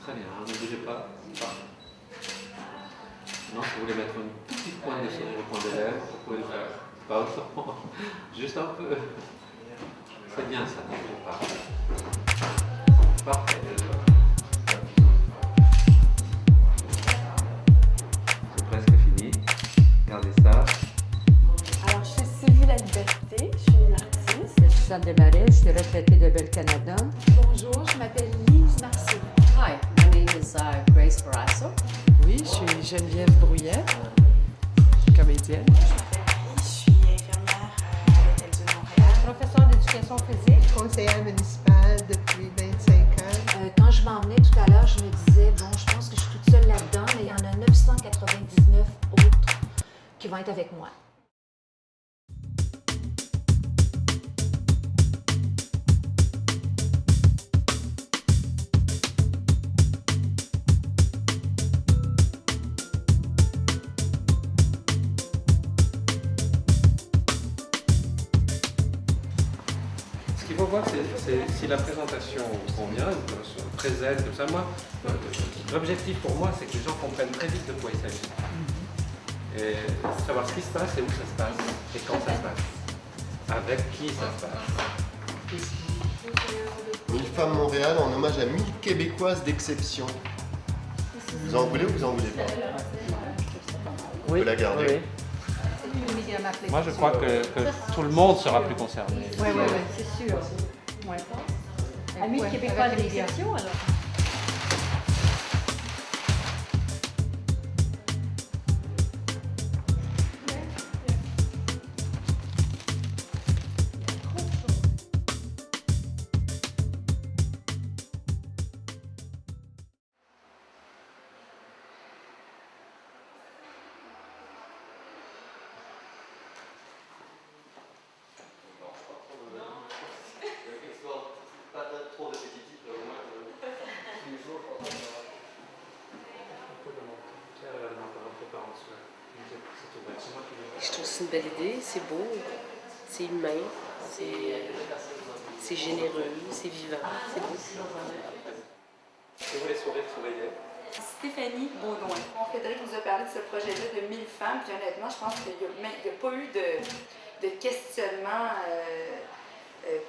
très bien, hein, ne bougez pas. Non, si vous voulez mettre une petite pointe de sourire au coin des lèvres, vous pouvez le faire. Pas autant, juste un peu. C'est bien ça, ne bougez pas. Parfait. C'est presque fini. Regardez ça. Alors, je suis Sylvie La Liberté, je suis une artiste. Je suis Sandra Desmarais, je suis retraitée de Bell Canada. Bonjour, je m'appelle Lise Marceau. Hi, my name is Grace Barrasso. Oui, je suis Geneviève Brouillet, comédienne. Je suis infirmière à l'Hôtel de Montréal. Professeure d'éducation physique. Conseillère municipale depuis 25 ans. Quand je m'en venais tout à l'heure, je me disais, bon, je pense que je suis toute seule là-dedans, mais il y en a 999 autres qui vont être avec moi. Ce qu'il faut voir, c'est si la présentation convient, ou se présente, comme ça. Moi, l'objectif pour moi, c'est que les gens comprennent très vite de quoi il s'agit. Et savoir ce qui se passe et où ça se passe, et quand ça se passe. Avec qui ça se passe. 1000 femmes Montréal en hommage à 1000 Québécoises d'exception. Vous en voulez ou vous en voulez pas? On peut la garder. Moi, je crois que tout le monde sera plus concerné. Oui, c'est sûr. Ouais. Amis québécois d'exception, alors. Je trouve que c'est une belle idée, c'est beau, c'est humain, c'est généreux, c'est vivant, c'est beau. Si vous voulez sourire, souriez. Stéphanie Baudouin. Frédéric nous a parlé de ce projet-là de 1000 femmes, puis honnêtement, je pense qu'il n'y a pas eu de questionnement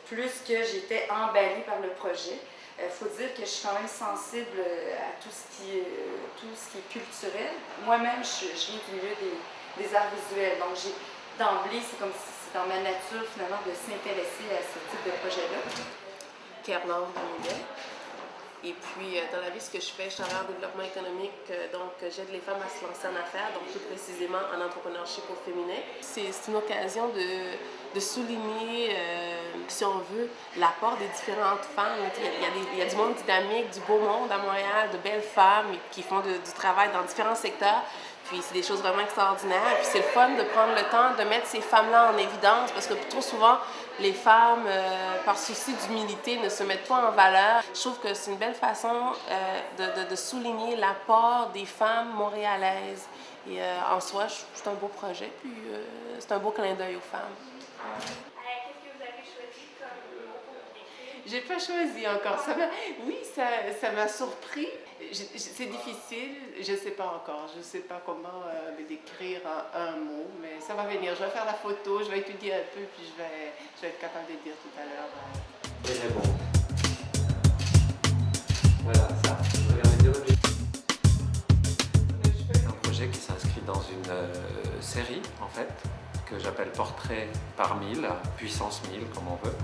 plus que j'étais emballée par le projet. Il faut dire que je suis quand même sensible à tout ce qui est culturel. Moi-même, je viens du milieu des arts visuels, donc d'emblée, c'est comme si c'est dans ma nature finalement de s'intéresser à ce type de projet-là. Kerlan Bouillet. Et puis, dans la vie, ce que je fais, je travaille en développement économique, donc j'aide les femmes à se lancer en affaires, donc plus précisément en entrepreneurship au féminin. C'est une occasion de souligner, si on veut, l'apport des différentes femmes. Il y a du monde dynamique, du beau monde à Montréal, de belles femmes qui font du travail dans différents secteurs. Puis c'est des choses vraiment extraordinaires. Puis c'est le fun de prendre le temps de mettre ces femmes-là en évidence parce que trop souvent, les femmes, par souci d'humilité, ne se mettent pas en valeur. Je trouve que c'est une belle façon de souligner l'apport des femmes montréalaises. Et en soi, c'est un beau projet, puis c'est un beau clin d'œil aux femmes. Qu'est-ce que vous avez choisi comme mot pour décrire? J'ai pas choisi encore. Ça m'a surpris. C'est difficile, je sais pas encore. Je sais pas comment le décrire en un mot, mais ça va venir. Je vais faire la photo, je vais étudier un peu, puis je vais être capable de dire tout à l'heure. C'est bon. Voilà, ça. Regardez, c'est un projet qui s'inscrit dans une série, en fait, que j'appelle Portrait par 1000, puissance 1000, comme on veut.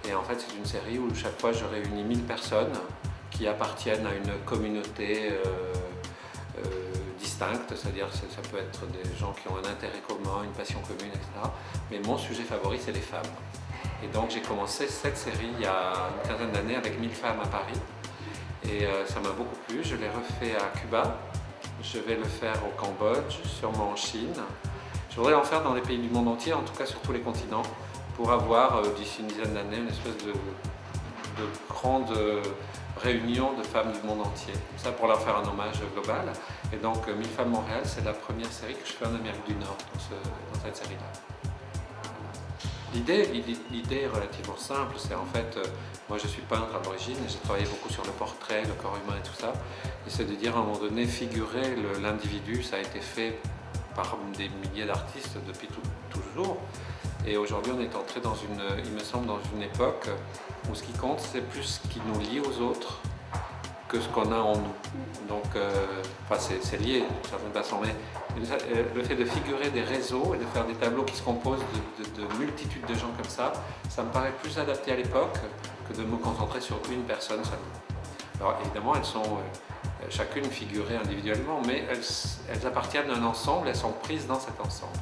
Et en fait, c'est une série où chaque fois, je réunis 1000 personnes qui appartiennent à une communauté distincte, c'est-à-dire ça peut être des gens qui ont un intérêt commun, une passion commune, etc. Mais mon sujet favori, c'est les femmes. Et donc j'ai commencé cette série il y a une quinzaine d'années avec 1000 femmes à Paris. Et ça m'a beaucoup plu. Je l'ai refait à Cuba, je vais le faire au Cambodge, sûrement en Chine. Je voudrais en faire dans les pays du monde entier, en tout cas sur tous les continents, pour avoir d'ici une dizaine d'années une espèce de grande réunion de femmes du monde entier. Ça pour leur faire un hommage global. Et donc 1000 femmes Montréal, c'est la première série que je fais en Amérique du Nord dans cette série-là. L'idée est relativement simple, c'est en fait, moi je suis peintre à l'origine et j'ai travaillé beaucoup sur le portrait, le corps humain et tout ça, et c'est de dire à un moment donné, figurer l'individu, ça a été fait par des milliers d'artistes depuis toujours, et aujourd'hui on est entré dans il me semble, dans une époque où ce qui compte c'est plus ce qui nous lie aux autres que ce qu'on a en nous. Donc, c'est lié d'une certaine façon, mais le fait de figurer des réseaux et de faire des tableaux qui se composent de multitudes de gens comme ça me paraît plus adapté à l'époque que de me concentrer sur une personne seulement. Alors évidemment, elles sont chacune figurées individuellement, mais elles appartiennent à un ensemble, elles sont prises dans cet ensemble.